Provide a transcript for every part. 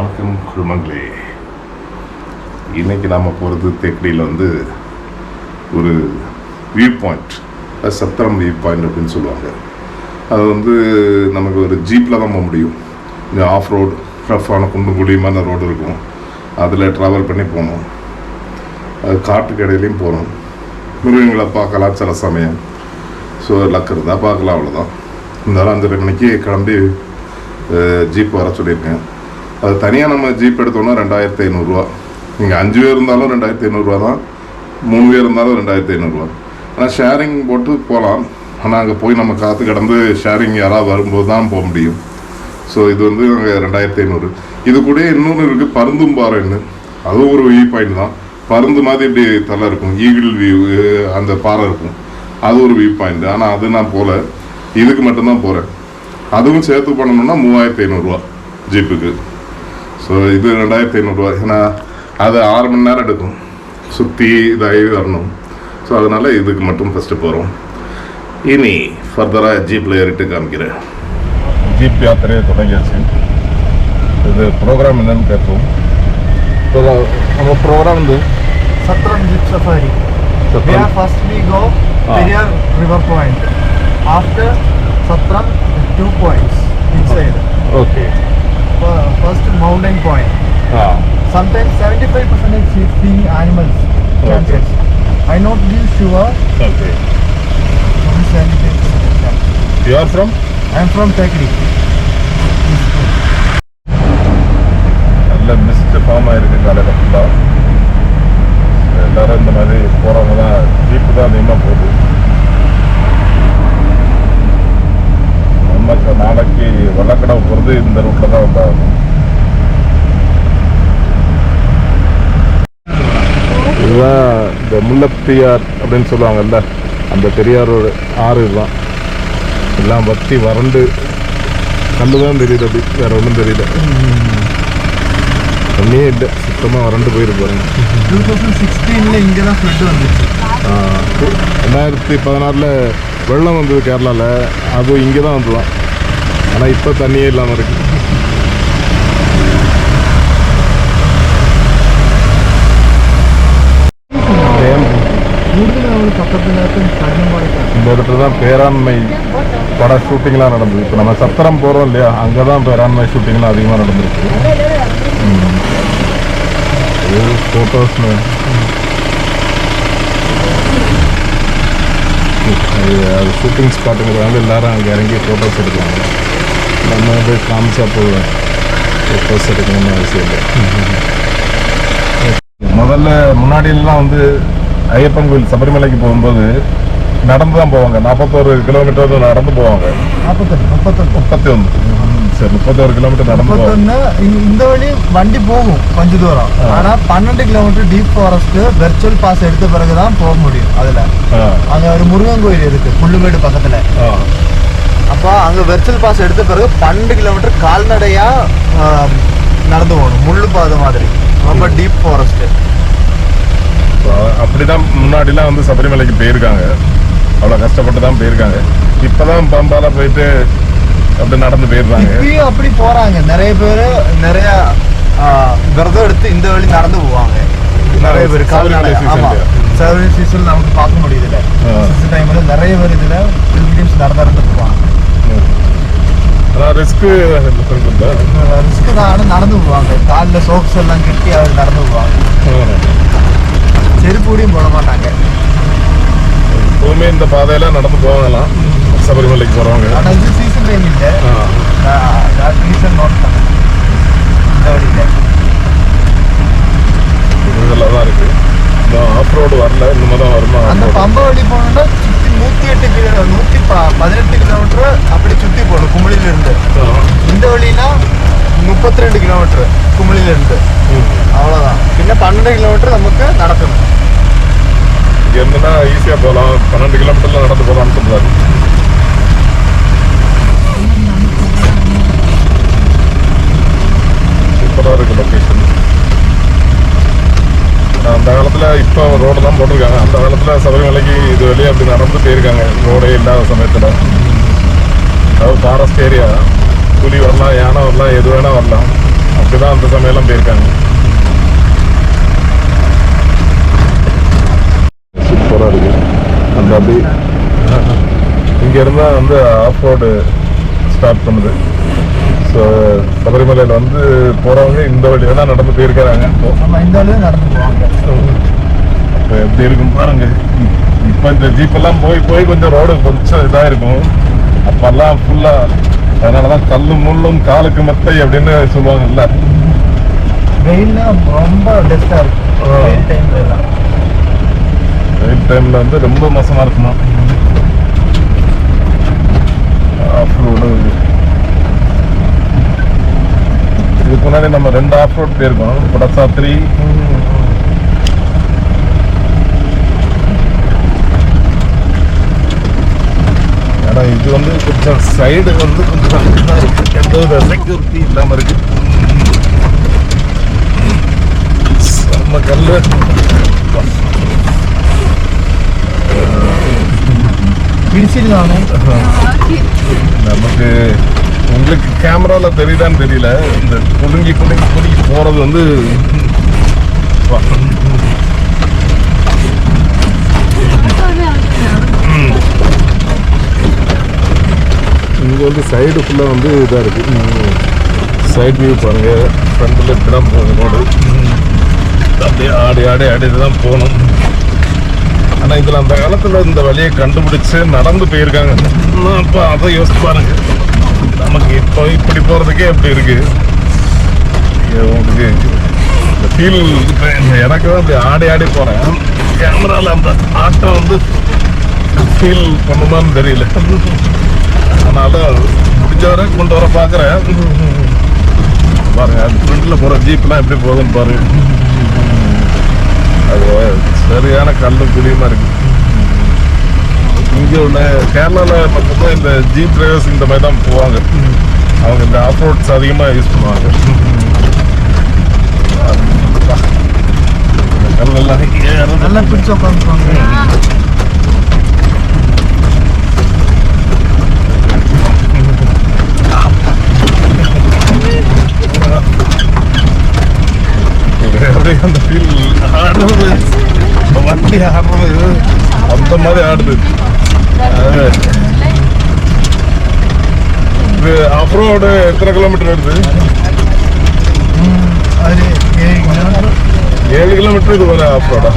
வணக்கம் குழுமங்களே. இன்றைக்கி நாம் போகிறது தேக்கடியில் ஒரு வியூ பாயிண்ட், சத்திரம் வியூ பாயிண்ட் அப்படின்னு சொல்லுவாங்க. அது நமக்கு ஒரு ஜீப்பில் தான் போக முடியும். இங்கே ஆஃப் ரோடு ரஃப்பான குண்டு குழியுமான ரோடு இருக்கும், அதில் ட்ராவல் பண்ணி போகணும். அது காட்டுக்கு இடையிலையும் போகணும். மிருகங்களை பார்க்கலாம் சில சமயம். ஸோ லக் இருந்தால் பார்க்கலாம், அவ்வளோதான். இருந்தாலும் 5:30 மணிக்கு கிளம்பி ஜீப் வர சொல்லியிருக்கேன். அது தனியாக நம்ம ஜீப் எடுத்தோம்னா 2500 ரூபா. நீங்கள் 5 பேர் இருந்தாலும் 2500 ரூபா தான், 3 பேர் இருந்தாலும் 2500 ரூபா. ஆனால் ஷேரிங் போட்டு போகலாம். ஆனால் அங்கே போய் நம்ம காற்று கடந்து ஷேரிங் யாராவது வரும்போது தான் போக முடியும். ஸோ இது அங்கே 2500. இது கூட இன்னொன்று இருக்குது, பருந்தும்பாறைன்னு. அதுவும் ஒரு வியூ பாயிண்ட் தான். பருந்து மாதிரி இப்படி தலை இருக்கும், ஈகிள் வியூ அந்த பாறை இருக்கும். அது ஒரு வியூ பாயிண்ட். ஆனால் அது நான் போகல, இதுக்கு மட்டும்தான் போகிறேன். அதுவும் சேர்த்து பண்ணணும்னா 3500 ரூபா ஜீப்புக்கு. ஸோ இது 2500 ரூபா. ஏன்னா அது 6 மணி நேரம் எடுக்கும், சுற்றி இதாகி வரணும். ஸோ அதனால் இதுக்கு மட்டும் ஃபஸ்ட்டு போகிறோம். இனி ஃபர்தராக ஜீப்பில் ஏறிட்டு காமிக்கிறேன். ஜீப் யாத்திரையை தொடங்கியாச்சு. இது ப்ரோக்ராம் என்னன்னு கேட்போம். இப்போ நம்ம program Satram Jeep Safari. Where first we go Periyar River Point. After Satram, 2 points inside. Okay. First mountain point. Sometimes 75% seeing animals. Chances. I not be sure. Okay. Only 75%. You are from? I am from Tekri. நல்ல mist form ஆகிருக்கு காலையில் ஃபுல்லாக. எல்லோரும் இந்த மாதிரி போகிறவங்க தான் jeep தான் அதிகமாக போகுது. நமக்கு நாளைக்கு வல்லக்கடவு போகிறது இந்த ரூட்டில் தான் வந்தாகும். இதுதான் இந்த முல்லைப்பெரியார் அப்படின்னு சொல்லுவாங்கல்ல, அந்த பெரியாரோட ஆறு இதுதான். எல்லாம் வற்றி வறண்டு கல் தான் தெரியுது, அப்படி வேறு ஒன்றும் தெரியல. தண்ணியே இல்லை, சுத்தமாக வறண்டு போயிருக்கு பாருங்க. 2016 இங்கே தான் ஃப்ளட் வந்துச்சு. 2016 வெள்ளம் வந்தது கேரளாவில், அதுவும் இங்கே தான் வந்துதான். ஆனால் இப்போ தண்ணியே இல்லாமல் இருக்கு. இந்த இடத்துல தான் பேராண்மை பட ஷூட்டிங்லாம் நடந்தது. இப்போ நம்ம சத்திரம் போகிறோம் இல்லையா, அங்கே தான் பேராண்மை ஷூட்டிங்லாம் அதிகமாக நடந்துருக்கு. ஃபோட்டோஸ்னு அது ஷூட்டிங் ஸ்பாட்டுங்கிறதால எல்லாரும் அங்கே இறங்கி ஃபோட்டோஸ் எடுக்கிறாங்க. நம்ம காமிச்சா போவேன், ஃபோட்டோஸ் எடுக்கணும்னு அவசியம் இல்லை. முதல்ல முன்னாடியெல்லாம் ஐயப்பன் கோயில் சபரிமலைக்கு போகும்போது நடந்து தான் போவாங்க. 41 கிலோமீட்டர் நடந்து போவாங்க. 31 சரி, 31 கிலோமீட்டர் நடந்து போவாங்க. இந்த வழி வண்டி போகும் கொஞ்சம் தூரம். ஆனா 12 kilometre deep forest virtual pass எடுத்த பிறகுதான் போக முடியும். அதுல அங்க ஒரு முருகன் கோயில் இருக்கு புல்லுமேடு பக்கத்துல. அப்ப அங்க வெர்ச்சுவல் பாஸ் எடுத்த பிறகு 12 கிலோமீட்டர் கால்நடையா நடந்து போகணும், முள்ளு பாதை மாதிரி. ரொம்ப டீப் ஃபாரஸ்ட். அப்படிதான் முன்னாடிலாம் சபரிமலைக்கு போயிருக்காங்க, அவ்வளோ கஷ்டப்பட்டு தான் போயிருக்காங்க. இப்போதான் பம்பால போயிட்டு அப்படி நடந்து போயிடுறாங்க. இப்பயும் அப்படி போறாங்க நிறைய பேர். நிறைய விரதம் எடுத்து இந்த வழி நடந்து போவாங்க நிறைய பேர். சர்வீ சீசன் நமக்கு பார்க்க முடியுதுல்ல, சீசன் டைம்ல நிறைய பேர் இதுல பில்கிரிம்ஸ் நடந்து போவாங்க. ரிஸ்க் தான், நடந்து போவாங்க. காலில் சோக்ஸ் எல்லாம் கட்டி அவர் நடந்து போவாங்க. செருப்பூடியும் போட மாட்டாங்க. எப்பவுமே இந்த பாதையெல்லாம் நடந்து போவாங்கலாம் சபரிமலைக்கு போறவங்க. ஆனால் இது சீசன் டைம் இல்லை, சீசன் நோட் பண்ணேன். இந்த வழியில் இதெல்லாம் தான் இருக்கு. ஆஃப் ரோடு வரல, இனிமே தான் வருமா. அந்த பம்பை வழி போகணுன்னா சுற்றி 118 கிலோமீட்டர் அப்படி சுற்றி போகணும் குமிழிலிருந்து. இந்த வழினா 32 கிலோமீட்டர் குமிழிலிருந்து, அவ்வளோதான். பின்ன 12 கிலோமீட்டர் நமக்கு நடக்கணும். இங்கே இருந்துன்னா ஈஸியாக போகலாம், 12 கிலோமீட்டர்ல நடந்து போகலான்னு சொல்றாரு. சூப்பராக இருக்கு லொக்கேஷன். அந்த காலத்தில் இப்போ ரோடு தான் போட்டிருக்காங்க. அந்த காலத்தில் சபரிமலைக்கு இது வெளியே அப்படி நடந்து போயிருக்காங்க, ரோடே இல்லாத சமயத்தில். அதாவது ஃபாரஸ்ட் ஏரியா, புலி வரலாம், யானை வரலாம், எது வேணால் வரலாம். அப்படிதான் அந்த சமயம்லாம் போயிருக்காங்க. சூப்பராக இருக்கு. அந்த அப்படி இங்க இருந்தா வந்து ஆஃப் ரோடு ஸ்டார்ட் பண்ணுது. ஸோ சபரிமலையில் வந்து போறவங்க இந்த வழியாக தான் நடந்து போயிருக்கிறாங்க. நம்ம இந்த வழியாக நடந்து போவாங்க. இப்போ எப்படி இருக்கும் பாருங்க. இப்போ இந்த ஜீப்பெல்லாம் போய் போய் கொஞ்சம் ரோடு கொஞ்சம் இதாக இருக்கும். அப்பெல்லாம் ஃபுல்லா, அதனாலதான் கல்லும் முள்ளும் காலுக்கு மெத்தை அப்படின்னு சொல்லுவாங்கல்ல. வெயில்ல ரொம்ப டெஸ்டா இருக்கும். வெயில் டைம்ல வந்து ரொம்ப மோசமா இருக்குமா. ஆஃப் ரோடு இதுக்கு முன்னாடி நம்ம 2 ஆஃப் ரோட் போயிருக்கோம். படசாத்திரி, ஆனா இது வந்து கொஞ்சம் சைடு வந்து கொஞ்சம் இருக்கு. எந்த ஒரு செக்யூரிட்டி இல்லாம இருக்கு. நம்ம கல்லு நமக்கு உங்களுக்கு கேமரால தெரியுதான்னு தெரியல. இந்த குலுங்கி குலுங்கி குலுங்கி போறது வந்து இங்க வந்து சைடு ஃபுல்லா வந்து இதா இருக்கு. சைட் வியூ பாருங்க. ஃப்ரண்ட்ல இப்படிதான் போகணும் ரோடு. அப்படியே ஆடி ஆடி ஆடி தான் போகணும். ஆனா இதுல அந்த காலத்துல இந்த வழியை கண்டுபிடிச்சு நடந்து போயிருக்காங்க. அப்ப அதை யோசிச்சு பாருங்க. நமக்கு இப்போ இப்படி போறதுக்கே எப்படி இருக்கு. உங்களுக்கு இந்த ஃபீல் எனக்கு தான் அப்படி ஆடி ஆடி போறேன். கேமரால அந்த ஆட்டம் வந்து ஃபீல் பண்ணுமான்னு தெரியல. அதனால முடிஞ்ச வரை கொண்டு வர பாக்குறேன். பாருங்க ஃப்ரண்ட்ல போற ஜீப்லாம் எப்படி போகுதுன்னு பாருங்க. அது சரியான கல்லும் குழியுமா இருக்கு. இங்க உள்ள கேரளால மட்டும்தான் இந்த ஜீப் டிரைவர்ஸ் இந்த மாதிரி தான் போவாங்க. அவங்க இந்த ஆஃப் ரோட்ஸ் அதிகமா யூஸ் பண்ணுவாங்க. கல்லெல்லாம் நல்லா பிடிச்ச உட்காந்துருவாங்க. அப்படியே அந்த ஃபீல் ஆடுறது, வண்டி ஆடுறது அந்த மாதிரி ஆடுது. இது ஆஃப் ரோடு எத்தனை கிலோமீட்டர் வருது? 7 கிலோமீட்டர் இது வர ஆஃப் ரோடா?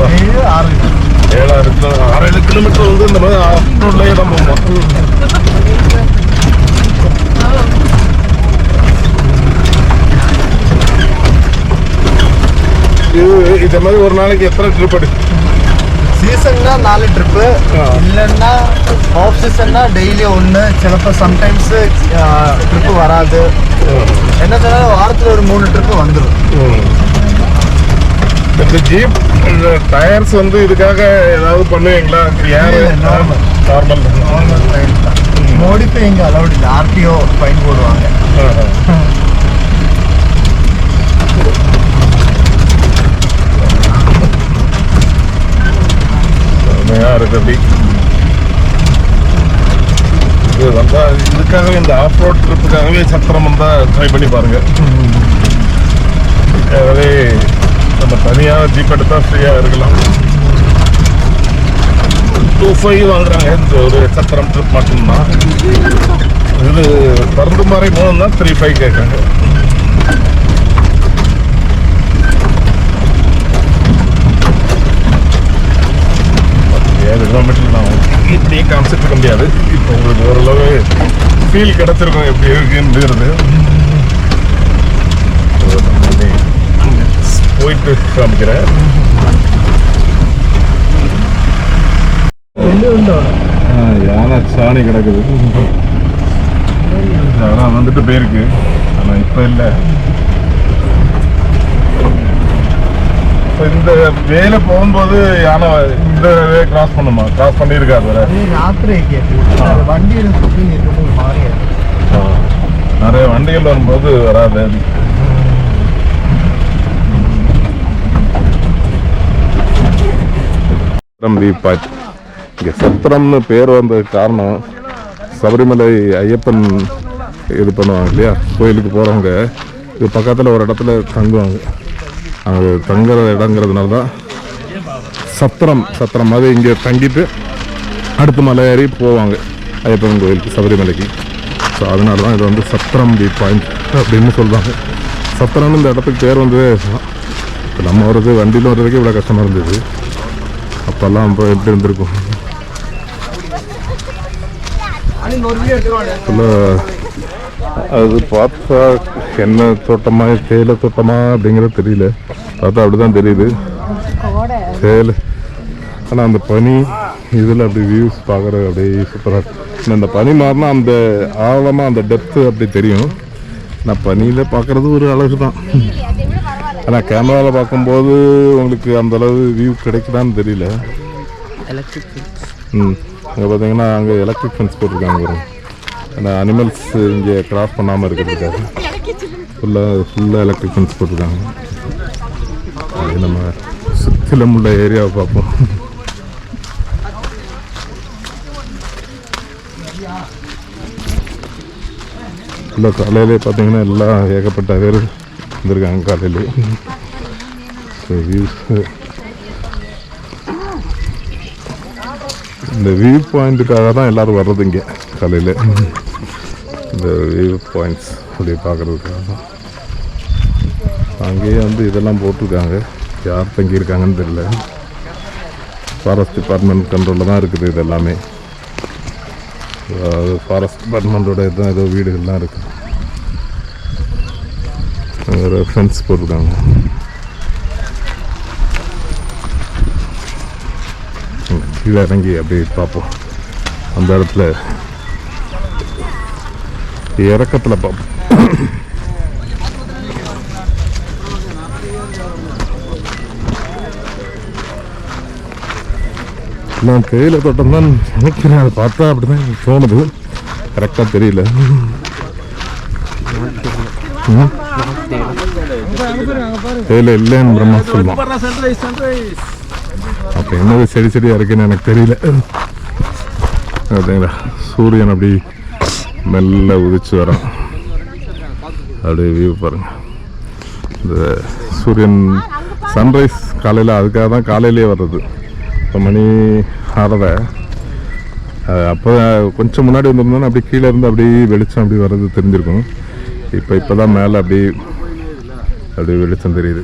6-7 கிலோமீட்டர் வந்து இந்த மாதிரி ஆஃப் ரோட்லயே தான் போகும். இதே மாதிரி ஒரு நாளைக்கு எத்தனை ட்ரிப் அடி? சீசன்னா 4 ட்ரிப்பு, இல்லைன்னா ஆஃப் சீசன்னா டெய்லி 1. சிலப்போ சம்டைம்ஸ் ட்ரிப்பு வராது. என்ன சொன்னாலும் வாரத்தில் ஒரு 3 ட்ரிப்பு வந்துடும். இந்த ஜீப் டயர்ஸ் வந்து இதுக்காக ஏதாவது பண்ணுவீங்களா? நார்மல் மோடிஃபை இங்கே அலௌட் இல்லை. ஆர்டிஓ ஃபைன் போடுவாங்க. இருக்கு. இது வந்தா இதுக்காகவே இந்த ஆஃப் ரோட் ட்ரிப்புக்காகவே சத்திரம் வந்தா ட்ரை பண்ணி பாருங்க. அதுக்காகவே நம்ம தனியாக ஜீப் எடுத்தா ஃப்ரீயாக இருக்கலாம். 2,500 வாங்குறாங்க இந்த ஒரு சத்திரம் ட்ரிப் மட்டும்தான். இது பருந்துமாறை போகணும்னா 3,500 கேட்குறாங்க. 7 கிலோமீட்டர் நான் இப்படியே காமிச்சிட்டு இருக்க முடியாது. இப்போ உங்களுக்கு ஓரளவு ஃபீல் கிடச்சிருக்கும் எப்படி இருக்குன்றது. போயிட்டு காமிக்கிறேன். யானை சாணி கிடக்குது. யாரும் வந்துட்டு போயிருக்கு, ஆனால் இப்போ இல்லை. இந்த வேலை போகும்போது யானை இந்த கிராஸ் பண்ணுமா? கிராஸ் பண்ணியிருக்காது. வண்டி நிறைய வண்டிகள் வரும்போது வராது. இங்கே சத்திரம்னு பேர் வந்த காரணம் சபரிமலை ஐயப்பன் இது பண்ணுவாங்க இல்லையா, கோயிலுக்கு போகிறவங்க இது பக்கத்தில் ஒரு இடத்துல தங்குவாங்க. அங்கே தங்குற இடங்கிறதுனால தான் சத்திரம் மாதிரி இங்கே தங்கிட்டு அடுத்து மலை ஏறி போவாங்க ஐயப்பன் கோயிலுக்கு, சபரிமலைக்கு. ஸோ அதனால தான் இது வந்து சத்திரம் வியூ பாயிண்ட் அப்படின்னு சொல்லுவாங்க. சத்திரம்னு இந்த இடத்துக்கு பேர் வந்து இப்போ நம்ம வர்றது வண்டியில் வர்றதுக்கு இவ்வளோ கஷ்டமாக இருந்தது. அப்போல்லாம் இப்போ எப்படி இருந்திருக்கும். அது பார்த்தா என்ன தோட்டமா தேயிலை தோட்டமா அப்படிங்கிறது தெரியல, பார்த்தா அப்படிதான் தெரியுது தேயிலை. ஆனால் அந்த பனி இதில் அப்படி வியூஸ் பார்க்குறது அப்படியே சூப்பராக இருக்கும். அந்த பனி மாறினா அந்த ஆழமாக அந்த டெப்த்து அப்படி தெரியும். நான் பனியில் பார்க்குறது ஒரு அழகு தான். ஆனால் கேமராவில் பார்க்கும்போது உங்களுக்கு அந்தளவு வியூ கிடைக்குதான்னு தெரியல. அங்கே பார்த்தீங்கன்னா அங்கே எலக்ட்ரிக் ஃபென்ஸ் போட்டிருக்காங்க வரும். அந்த அனிமல்ஸ் இங்கே கிராஸ் பண்ணாமல் இருக்கிறதுக்காக ஃபுல்லாக எலக்ட்ரிக் ஃபென்ஸ் போட்டிருக்காங்க. அது நம்ம சுற்றிலும் உள்ள ஏரியாவை பார்ப்போம். இல்லை காலையிலே பார்த்தீங்கன்னா எல்லாம் ஏகப்பட்ட பேர் வந்திருக்காங்க காலையிலே. இந்த வியூ பாயிண்ட்டுக்காக தான் எல்லோரும் வர்றது இங்கே காலையில். இந்த வியூ பாயிண்ட்ஸ் அப்படி பார்க்குறதுக்காக தான். அங்கேயே வந்து இதெல்லாம் போட்டிருக்காங்க, யார் தங்கியிருக்காங்கன்னு தெரியல. ஃபாரஸ்ட் டிபார்ட்மெண்ட் கண்ட்ரோலில் தான் இருக்குது இது எல்லாமே. அதாவது ஃபாரஸ்ட் டிபார்ட்மெண்ட்டோட இதுதான் ஏதோ வீடுகள்லாம் இருக்குது. அங்கே ஒரு ஃபென்ஸ் போட்டிருக்காங்க. கீழே இறங்கி அப்படி பார்ப்போம். அந்த இடத்துல இறக்கத்தில் பார்ப்போம். நான் தேயிலை தோட்டம் தான் நினைக்கிறேன், அதை பார்த்தா அப்படி தான் எனக்கு தோணுது, கரெக்டாக தெரியல. தேயிலை இல்லைன்னு பிரம்மா சொல்லுவான். அப்போ என்னது செடியாக இருக்குன்னு எனக்கு தெரியல. பார்த்தீங்களா, சூரியன் அப்படி மெல்ல உதிச்சு வரோம். அப்படியே வியூ பாருங்கள். இந்த சூரியன் சன்ரைஸ் காலையில், அதுக்காக தான் காலையிலே வர்றது. இப்போ மணி 6:30. அப்போ கொஞ்சம் முன்னாடி வந்திருந்தோன்னா அப்படி கீழே இருந்து அப்படி வெளிச்சம் அப்படி வர்றது தெரிஞ்சிருக்கும். இப்போ தான் மேலே அப்படி வெளிச்சம் தெரியுது.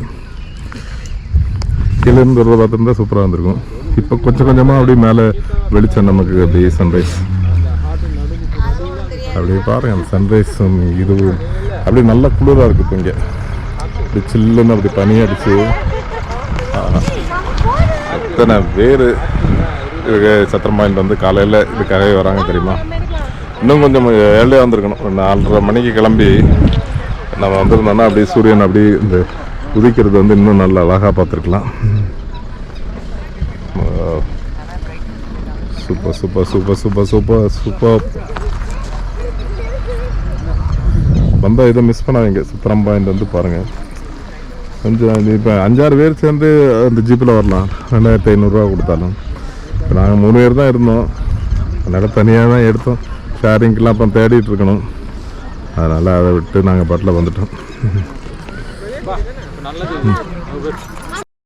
கீழே இருந்து வருவதை பார்த்துருந்தா சூப்பராக இருந்திருக்கும். இப்போ கொஞ்சம் கொஞ்சமாக அப்படியே மேலே வெளிச்சம் நமக்கு அப்படியே சன்ரைஸ் அப்படியே பாருங்கள். அந்த சன்ரைஸும் இதுவும் அப்படி நல்ல குளிராக இருக்குது. இப்போ இங்கே அப்படி சில்லுன்னு அப்படி பனி அடிச்சு எத்தனை பேர் சத்திரம் பாயிண்ட் வந்து காலையில் இதுக்காகவே வராங்க தெரியுமா. இன்னும் கொஞ்சம் ஏர்லியாக வந்திருக்கணும். 4:30 மணிக்கு கிளம்பி நம்ம வந்திருந்தோம்னா அப்படியே சூரியன் அப்படி இந்த உதிக்கிறது வந்து இன்னும் நல்லா அழகாக பார்த்துருக்கலாம். Super super super super super super. வந்தால் இதை மிஸ் பண்ணாதீங்க. சத்திரம் பாயிண்ட் வந்து பாருங்கள். கொஞ்சம் இப்போ 5-6 பேர் சேர்ந்து அந்த ஜீப்பில் வரலாம். 2500 கொடுத்தாலும். இப்போ நாங்கள் 3 பேர் தான் இருந்தோம். அதனால் தனியாக தான் எடுத்தோம். ஷேரிங்க்கெலாம் அப்புறம் தேடிட்டு இருக்கணும். அதனால் அதை விட்டு நாங்கள் பாட்டில் வந்துட்டோம்.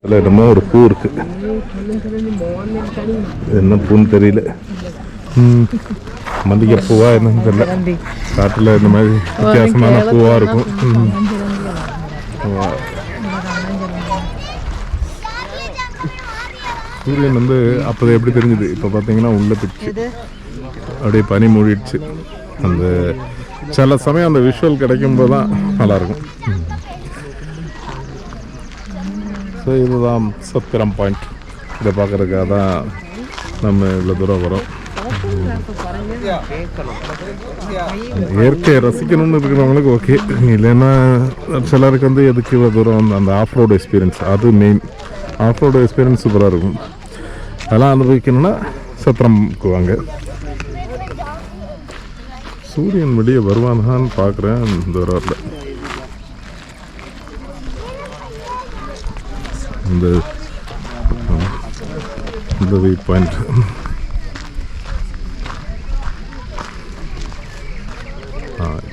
அதில் என்னமோ ஒரு பூ இருக்குது. என்ன பூன்னு தெரியல. மல்லிகை பூவா என்னன்னு தெரியல. காட்டில் இந்த மாதிரி வித்தியாசமான பூவாக இருக்கும். சூரியன் வந்து அப்போ எப்படி தெரிஞ்சுது, இப்போ பார்த்தீங்கன்னா உள்ளே பிடிச்சி அப்படியே பனி மூடிடுச்சு. அந்த சில சமயம் அந்த விஷுவல் கிடைக்கும்போது தான் நல்லாயிருக்கும். ஸோ இதுதான் சத்திரம் பாயிண்ட். இதை பார்க்குறதுக்காக தான் நம்ம இவ்வளோ தூரம் வரோம். இயற்கையை ரசிக்கணும்னு இருக்கிறவங்களுக்கு ஓகே, இல்லைன்னா சிலருக்கு வந்து எதுக்கு இவ்வளோ தூரம் அந்த ஆஃப் ரோடு எக்ஸ்பீரியன்ஸ், அது மெயின். ஆஃப் ரோடு எக்ஸ்பீரியன்ஸ் சூப்பராக இருக்கும். அதெல்லாம் அனுபவிக்கணும்னா சத்திரம்க்கு வாங்க. சூரியன் வெளியே வருவானான்னு பார்க்குறேன். இந்த வரல இந்த வியூ பாயிண்ட்.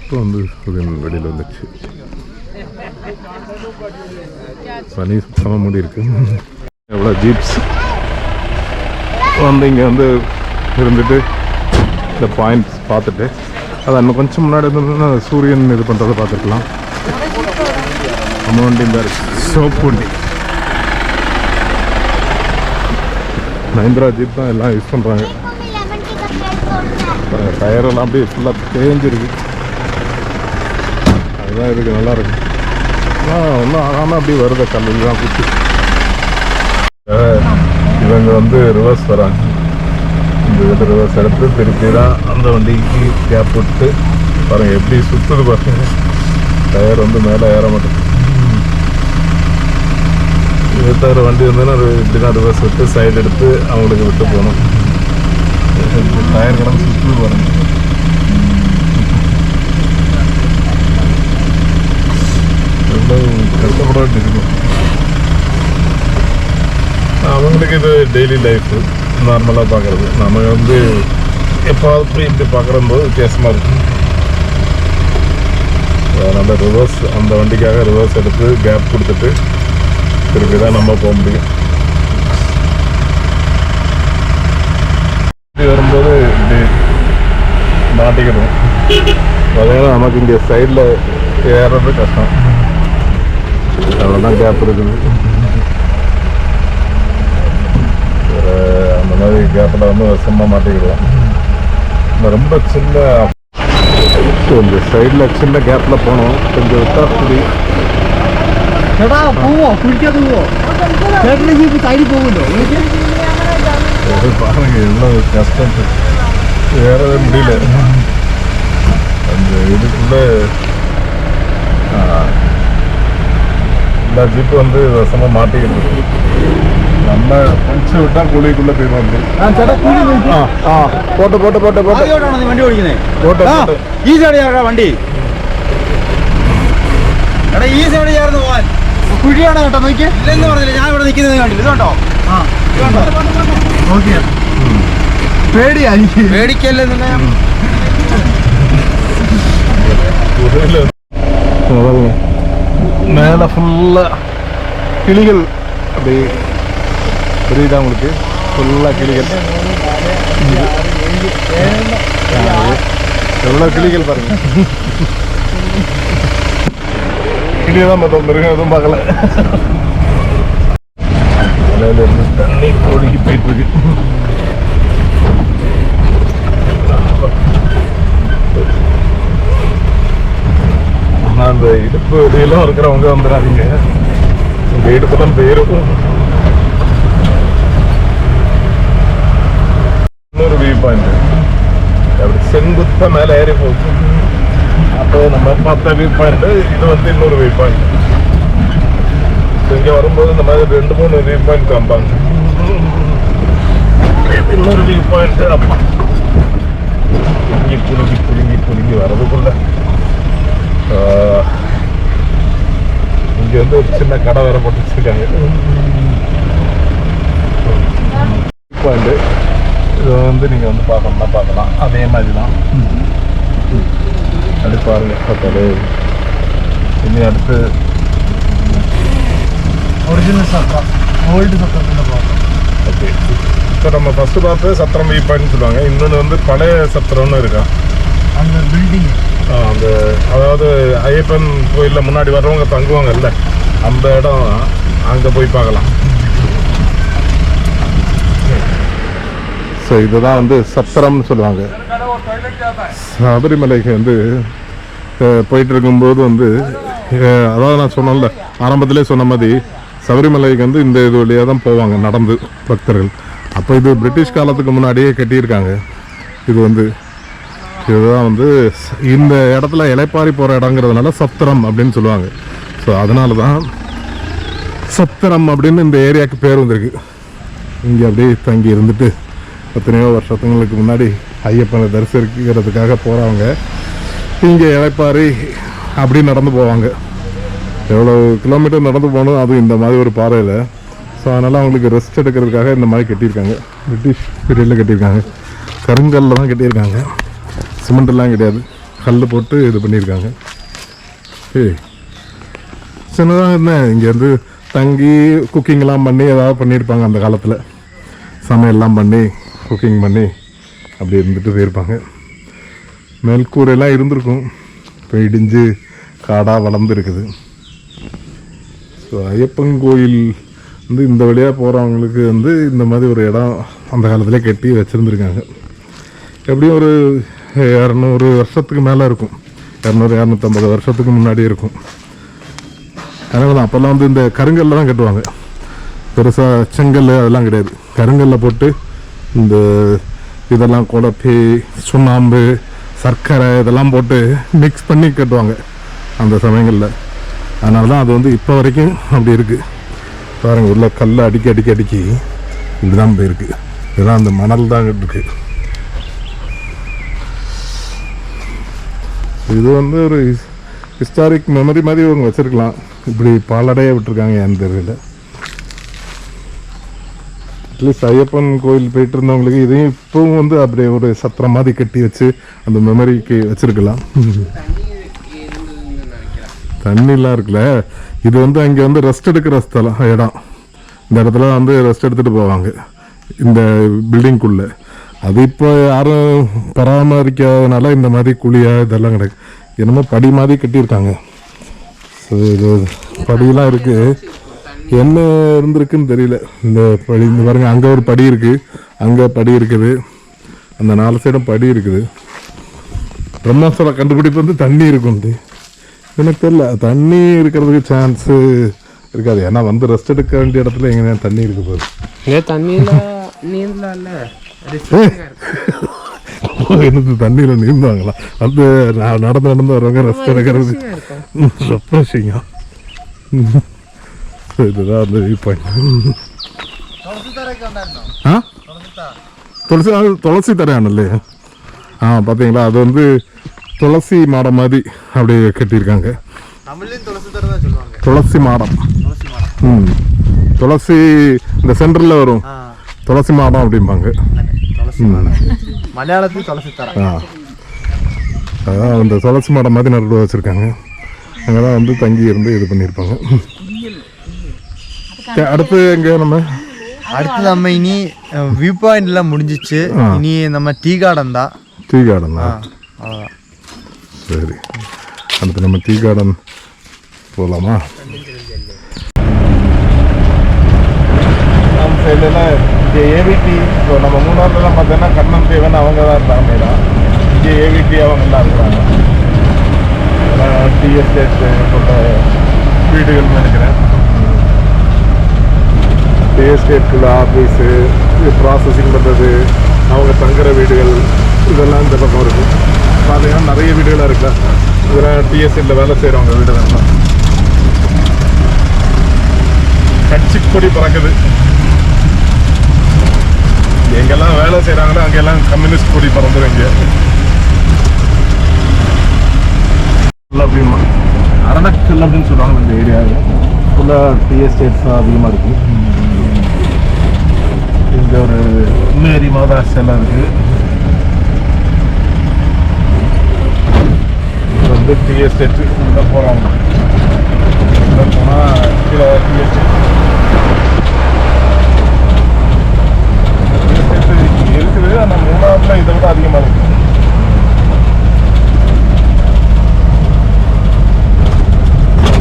இப்போ வந்து சூரியன் வெளியில் வந்துச்சு. பனி சுத்தமாக மூடி இருக்கு. எவ்வளோ ஜீப்ஸ் வந்து இங்கே வந்து இருந்துட்டு இந்த பாயிண்ட்ஸ் பார்த்துட்டு அதை இன்னும் கொஞ்சம் முன்னாடி இருந்ததுன்னா சூரியன் இது பண்ணுறதை பார்த்துருக்கலாம். நம்ம வண்டி இந்த சோப்பு வண்டி மஹிந்திரா ஜீப் தான் எல்லாம் யூஸ் பண்ணுறாங்க. டயரெல்லாம் அப்படியே ஃபுல்லாக தேஞ்சிருக்கு. அதுதான் இதுக்கு நல்லாயிருக்கு. ஒன்றும் ஆகாமல் அப்படியே வருது கல்லெல்லாம் குத்தி. இவங்க வந்து ரிவர்ஸ் வராங்க. இந்த இதில் ரிவர்ஸ் எடுத்து திருப்பி தான் அந்த வண்டிக்கு கேப் விட்டு பாருங்கள் எப்படி சுற்றுது பாருங்க. டயர் வந்து மேலே ஏற மாட்டேங்குது. இது தவிர வண்டி வந்தோன்னா இப்படி தான் ரிவர்ஸ் விட்டு சைடு எடுத்து அவங்களுக்கு விட்டு போகணும். டயர் கிடந்து சுற்று பாருங்க. ரொம்ப கஷ்டப்பட வேண்டியிருக்கும். அவங்களுக்கு இது டெய்லி லைஃப் நார்மலாக பார்க்குறது. நம்ம வந்து எப்போது இப்படி பார்க்குறம்போது வித்தியாசமாக இருக்கும். அதனால் ரிவர்ஸ் அந்த வண்டிக்காக ரிவர்ஸ் எடுத்து கேப் கொடுத்துட்டு திருப்பி தான் நம்ம போக முடியும். இப்படி வரும்போது இப்படி மாட்டிக்கணும். அதனால் நமக்கு இங்கே சைடில் ஏறது கஷ்டம். அவ்வளோதான் கேப் இருக்குது. அந்த மாதிரி கேப்பில் வந்து சும்மா மாட்டிக்கிடுவோம். ரொம்ப சின்ன இந்த சைடில் சின்ன கேப்பில் போனோம். கொஞ்சம் விட்டா புடி பாருங்க எவ்வளோ கஷ்டம். ஏறவே முடியல. அந்த இதுக்குள்ளே எல்லா ஜீப்பு வந்து வசமாக மாட்டிக்கிட்டு நம்ம கொஞ்சம் விட்டா கூலிக்குள்ளே போயிடுவோம். போட்டு போட்டு போட்டு போட்டு வண்டி ஓடிக்கிறேன். போட்டு ஈஸியாக வண்டி ஈஸியாக ചേർന്ന് പോവാൻ കുഴിയാണ് കേട്ടോ. നോക്കി ഇല്ലെന്ന് പറഞ്ഞില്ല, ഞാൻ ഇവിടെ നിൽക്കുന്നത് കണ്ടില്ല. ഇത് കണ്ടോ? നോക്കിയാ പേടിയായി. പേടിക്കല്ലേ மேலே ஃபுல்லாக கிளிகள் அப்படி புரியுதா உங்களுக்கு? ஃபுல்லாக கிளிகள். எவ்வளோ கிளிகள் பாருங்க. கிளியை தான் பார்த்தோம், மிருகம் எதுவும் பார்க்கல. மலையில இருந்து தண்ணி ஒழுகி போயிட்டு இருக்கு. ஆனால் அந்த இடுப்பு வெளியெல்லாம் இருக்கிறவங்க வந்துடாதீங்க. இந்த இடுப்பு தான் போயிடும். இன்னொரு வியூ பாயிண்ட் அப்படி செங்குத்தா மேலே ஏறி போகும். அப்போ நம்ம பார்த்த வியூ பாயிண்ட் இது வந்து இன்னொரு வியூ பாயிண்ட். இங்கே வரும்போது இந்த மாதிரி 2-3 வியூ பாயிண்ட் காமிப்பாங்க. இன்னொரு வியூ பாயிண்ட் அப்பா புடுங்கி வரதுக்குள்ள இங்கே வந்து ஒரு சின்ன கடை வேற போட்டு வச்சிருக்காங்க. பாயிண்ட் இது வந்து நீங்கள் வந்து பார்க்கணும்னா பார்க்கலாம். அதே மாதிரி தான் அப்படி பாருங்க. பார்த்தாலே இனி அடுத்து ஒரிஜினல் சத்திரம், ஓல்டு சத்திரத்தில் பார்க்கலாம். ஓகே, இப்போ நம்ம ஃபஸ்ட்டு பார்த்து சத்திரம் வியூ பாயிண்ட்னு சொல்லுவாங்க. இன்னொன்று வந்து பழைய சத்திரம்னு இருக்கா. அந்த பில்டிங் அந்த அதாவது ஐயப்பன் கோயிலில் முன்னாடி வர்றவங்க தங்குவாங்கல்ல, அந்த இடம் அங்கே போய் பார்க்கலாம். ஸோ இதுதான் வந்து சத்திரம்னு சொல்லுவாங்க. சபரிமலைக்கு வந்து போயிட்டு இருக்கும்போது வந்து அதாவது நான் சொன்னேன்ல ஆரம்பத்திலே சொன்ன மாதிரி சபரிமலைக்கு வந்து இந்த இது வழியாக தான் போவாங்க நடந்து பக்தர்கள். அப்போ இது பிரிட்டிஷ் காலத்துக்கு முன்னாடியே கட்டியிருக்காங்க. இது வந்து இதுதான் வந்து இந்த இடத்துல இலைப்பாரி போகிற இடங்கிறதுனால சத்திரம் அப்படின்னு சொல்லுவாங்க. ஸோ அதனால தான் சத்திரம் அப்படின்னு இந்த ஏரியாவுக்கு பேர் வந்திருக்கு. இங்கே அப்படியே தங்கி இருந்துட்டு எத்தனையோ வருஷத்துங்களுக்கு முன்னாடி ஐயப்பனை தரிசிக்கிறதுக்காக போகிறவங்க இங்கே இலைப்பாரி அப்படி நடந்து போவாங்க. எவ்வளோ கிலோமீட்டர் நடந்து போகணும், அதுவும் இந்த மாதிரி ஒரு பாறையில். ஸோ அதனால் அவங்களுக்கு ரெஸ்ட் எடுக்கிறதுக்காக இந்த மாதிரி கட்டியிருக்காங்க. பிரிட்டிஷ் பீரியடில் கட்டியிருக்காங்க. கருங்கல்ல தான் கட்டியிருக்காங்க, சிமெண்ட்லாம் கிடையாது. கல் போட்டு இது பண்ணியிருக்காங்க. சின்னதாக இருந்தேன் இங்கேருந்து தங்கி குக்கிங்லாம் பண்ணி ஏதாவது பண்ணியிருப்பாங்க அந்த காலத்தில். சமையல்லாம் பண்ணி குக்கிங் பண்ணி அப்படி இருந்துட்டு போயிருப்பாங்க. மேல்கூரையெல்லாம் இருந்திருக்கும், இப்போ இடிஞ்சு காடாக வளர்ந்துருக்குது. ஸோ ஐயப்பன் கோயில் வந்து இந்த வழியாக போகிறவங்களுக்கு வந்து இந்த மாதிரி ஒரு இடம் அந்த காலத்திலே கட்டி வச்சுருந்துருக்காங்க. எப்படியும் ஒரு 200 வருஷத்துக்கு மேலே இருக்கும், 200-250 வருஷத்துக்கு முன்னாடி இருக்கும். அதனால தான் அப்போல்லாம் வந்து இந்த கருங்கல்ல தான் கட்டுவாங்க, பெருசாக செங்கல் அதெல்லாம் கிடையாது. கருங்கல்ல போட்டு இந்த இதெல்லாம் குழப்பி சுண்ணாம்பு சர்க்கரை இதெல்லாம் போட்டு மிக்ஸ் பண்ணி கட்டுவாங்க அந்த சமயங்களில். அதனால தான் அது வந்து இப்போ வரைக்கும் அப்படி இருக்குது. பாருங்கள், உள்ள கல் அடிக்கி இப்படிதான் போயிருக்கு. இதெல்லாம் அந்த மணல் தான் இருக்கு. இது வந்து ஒரு ஹிஸ்டாரிக் மெமரி மாதிரி அவங்க வச்சுருக்கலாம். இப்படி பாலடையாக விட்டுருக்காங்க ஏன்னு தெரியல. அட்லீஸ்ட் ஐயப்பன் கோயில் போயிட்டு இருந்தவங்களுக்கு இதையும் இப்போவும் வந்து அப்படியே ஒரு சத்திரம் மாதிரி கட்டி வச்சு அந்த மெமரிக்கு வச்சுருக்கலாம். தண்ணிலாம் இருக்குல்ல, இது வந்து அங்கே வந்து ரெஸ்ட் எடுக்கிற ஸ்தலம் இடம். இந்த இடத்துல வந்து ரெஸ்ட் எடுத்துகிட்டு போவாங்க இந்த பில்டிங்குள்ளே. அது இப்போ யாரும் பராமரிக்காதனால இந்த மாதிரி குழியாக இதெல்லாம் கிடக்கு. என்னமோ படி மாதிரி கட்டியிருக்காங்க. ஸோ இது படியெல்லாம் இருக்குது, என்ன இருந்திருக்குன்னு தெரியல. இந்த படி இந்த பாருங்க, அங்கே ஒரு படி இருக்குது, அங்கே படி இருக்குது, அந்த 4 சைடும் படி இருக்குது. பிரம்மோத்சவ கண்டுபிடிப்பு வந்து தண்ணி இருக்கும். எனக்கு தெரியல, தண்ணி இருக்கிறதுக்கு சான்ஸு இருக்காது. ஏன்னா வந்து ரெஸ்ட் எடுக்க வேண்டிய இடத்துல எங்கே தண்ணி இருக்க போகுது? எனக்கு தண்ணியில் நீந்தாங்களா? வந்து நடந்து வரவங்க ரெஸ்ட் எடுக்கிறது ரெஃப்ரெஷிங்கா. இதுதான் அந்த வியூ பாயிண்ட். துளசி தரையானல்லே? பார்த்தீங்களா, அது வந்து துளசி மாடம் மாதிரி அப்படியே கட்டியிருக்காங்க. துளசி மாடம். துளசி இந்த சென்டரில் வரும் துளசி மாடம் அப்படிம்பாங்க. மலையாளத்தில் துளசி தரை. அதான் அந்த துளசி மாடம் மாதிரி நடுவில் வச்சுருக்காங்க. அங்கே தான் வந்து தங்கி இருந்து இது பண்ணியிருப்பாங்க. அடுத்து எங்கே நம்ம இனி வியூ பாயிண்ட்லாம் முடிஞ்சிச்சு. இனி நம்ம டீ கார்டன் தான். டீ கார்டன் தான். சரி, அடுத்து நம்ம டீ கார்டன் போகலாமா? நம்ம சைட்லாம் இங்கே ஏவிடி, இப்போ நம்ம மூணாறுலாம் பார்த்தோன்னா கண்ணன் தேவன் அவங்க தான் இருந்தாங்க. இங்கே ஏவிடி அவங்கெல்லாம் இருக்கிறாங்க. டீ எஸ்டேட் போட்ட வீடுகள்னு நினைக்கிறேன். டீ எஸ்டேட்டுக்குள்ள ஆஃபீஸு, ப்ராசஸிங் பண்ணுறது, அவங்க தங்குற வீடுகள் இதெல்லாம் இந்த பக்கம் இருக்குது. பார்த்தீங்கன்னா நிறைய வீடுகளாக இருக்கா. இதெல்லாம் டீ எஸ்டேட்டில் வேலை செய்கிறவங்க வீடுகள்லாம். கட்சி கொடி பறக்குது. எங்கெல்லாம் வேலை செய்கிறாங்களோ அங்கெல்லாம் கம்யூனிஸ்ட் கொடி பறந்துருங்க. அப்படிமா அரணக்கல் அப்படின்னு சொல்லுவாங்க. இந்த ஏரியாவில் ஃபுல்லாக டீ எஸ்டேட்ஸ் தான் அதிகமாக இருக்குது. இங்கே ஒரு மேரி மாதா சிலை இருக்குது. இது வந்து டீ எஸ்டேட்டு உள்ளே போகிறாங்க. உள்ளே போனால் கீழே டீ எஸ்டேட் இருக்குது. ஆனால் மூணாவதுல இதை விட அதிகமாக இருக்குது.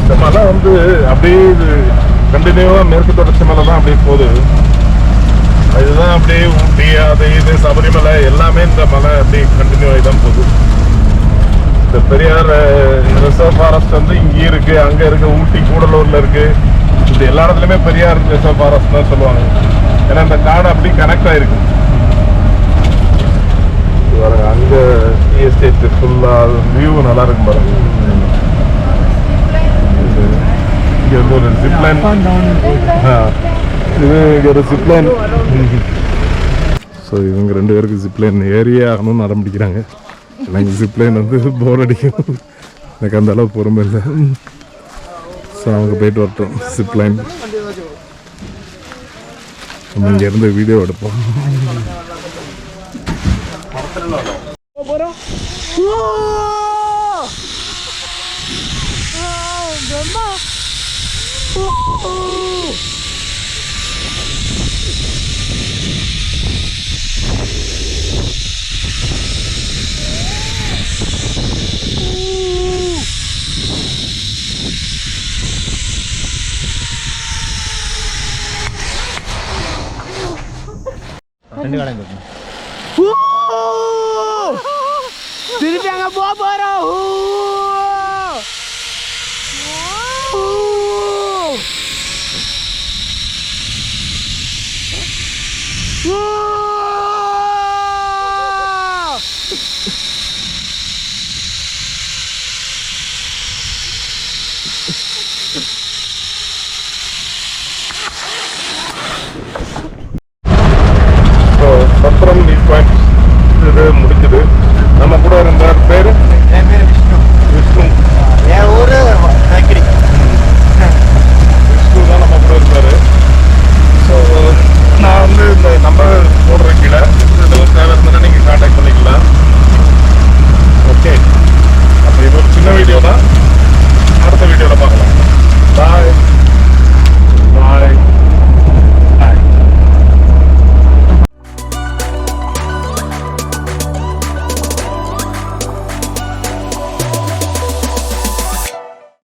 இந்த மலை வந்து அப்படியே கண்டினியூவாக மேற்கு தொடர்ச்சி மலை தான் அப்படியே போகுது. இதுதான் அப்படியே ஊட்டி, அது இது சபரிமலை எல்லாமே இந்த மலை அப்படியே கண்டினியூ ஆகி தான் போகுது. இந்த பெரியார் ரிசர்வ் ஃபாரஸ்ட் வந்து இங்கேயும் இருக்குது, அங்கே இருக்குது, ஊட்டி கூடலூரில் இருக்குது. இது எல்லா இடத்துலையுமே பெரியார் ரிசர்வ் ஃபாரஸ்ட் தான் சொல்லுவாங்க. ஏன்னா இந்த காடு அப்படி கனெக்ட் ஆகிருக்கு. பாருங்க, அங்கே டீ எஸ்டேட் ஃபுல்லாக வியூ நல்லா இருக்கும் பாருங்க. இங்கே வந்து ஒரு ஜிப்லைன், இது இங்கே ஒரு ஜிப்லைன். ஸோ இவங்க 2 பேருக்கு ஜிப்லைன் ஏரியே ஆகணும்னு ஆரம்பிக்கிறாங்க. எனக்கு ஜிப்லைன் வந்து போர் அடிக்கும், எனக்கு அந்த அளவு பொறுமை இல்லை. ஸோ அவங்க போயிட்டு வரட்டும் ஜிப்லைன். நம்ம இங்கேருந்து வீடியோ எடுப்போம். ரெண்டு கடையும் போட்டு திருப்பி அங்க போறோம்